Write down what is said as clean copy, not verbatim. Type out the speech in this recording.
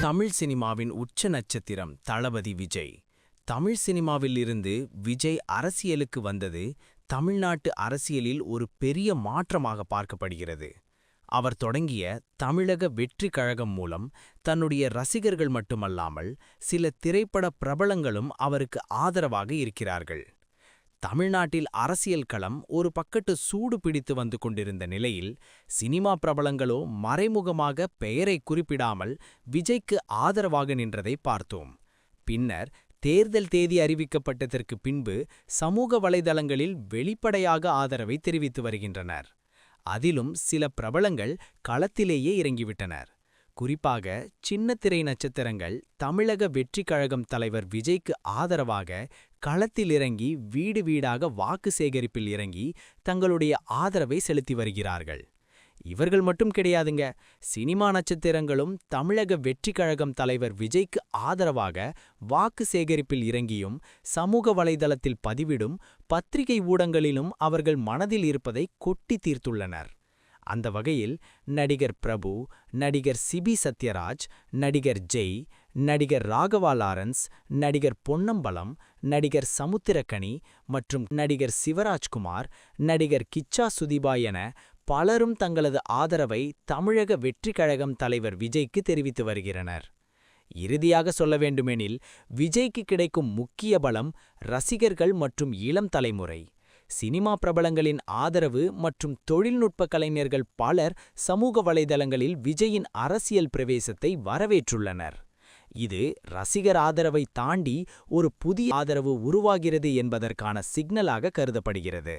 தமிழ் சினிமாவின் உச்ச நட்சத்திரம் தளபதி விஜய். தமிழ் சினிமாவில் இருந்து விஜய் அரசியலுக்கு வந்தது தமிழ்நாட்டு அரசியலில் ஒரு பெரிய மாற்றமாக பார்க்கப்படுகிறது. அவர் தொடங்கிய தமிழக வெற்றி கழகம் மூலம் தன்னுடைய ரசிகர்கள் மட்டுமல்லாமல் சில திரைப்பட பிரபலங்களும் அவருக்கு ஆதரவாக இருக்கிறார்கள். தமிழ்நாட்டில் அரசியல் களம் ஒரு பக்கத்து சூடு பிடித்து வந்து கொண்டிருந்த நிலையில் சினிமா பிரபலங்களோ மறைமுகமாக பெயரை குறிப்பிடாமல் விஜய்க்கு ஆதரவாக நின்றதை பார்த்தோம். பின்னர் தேர்தல் தேதி அறிவிக்கப்பட்டதற்கு பின்பு சமூக வலைதளங்களில் வெளிப்படையாக ஆதரவை தெரிவித்து வருகின்றனர். அதிலும் சில பிரபலங்கள் களத்திலேயே இறங்கிவிட்டனர். குறிப்பாக சின்னத்திரை நட்சத்திரங்கள் தமிழக வெற்றி கழகம் தலைவர் விஜய்க்கு ஆதரவாக களத்தில் இறங்கி வீடு வீடாக வாக்கு சேகரிப்பில் இறங்கி தங்களுடைய ஆதரவை செலுத்தி வருகிறார்கள். இவர்கள் மட்டும் கிடையாதுங்க, சினிமா நட்சத்திரங்களும் தமிழக வெற்றி கழகம் தலைவர் விஜய்க்கு ஆதரவாக வாக்கு சேகரிப்பில் இறங்கியும் சமூக வலைதளத்தில் பதிவிடும் பத்திரிகை ஊடகங்களிலும் அவர்கள் மனதில் இருப்பதை கொட்டி தீர்த்துள்ளனர். அந்த வகையில் நடிகர் பிரபு, நடிகர் சிபி சத்யராஜ், நடிகர் ஜெய், நடிகர் ராகவா லாரன்ஸ், நடிகர் பொன்னம்பலம், நடிகர் சமுத்திரக்கனி மற்றும் நடிகர் சிவராஜ்குமார், நடிகர் கிச்சா சுதீபா என பலரும் தங்களது ஆதரவை தமிழக வெற்றி கழகம் தலைவர் விஜய்க்கு தெரிவித்து வருகிறனர். இறுதியாக சொல்ல வேண்டுமெனில் விஜய்க்கு கிடைக்கும் முக்கிய பலம் ரசிகர்கள் மற்றும் இளம் தலைமுறை. சினிமா பிரபலங்களின் ஆதரவு மற்றும் தொழில்நுட்ப கலைஞர்கள் பலர் சமூக வலைதளங்களில் விஜயின் அரசியல் பிரவேசத்தை வரவேற்றுள்ளனர். இது ரசிகர் ஆதரவை தாண்டி ஒரு புதிய ஆதரவு உருவாகிறது என்பதற்கான சிக்னலாக கருதப்படுகிறது.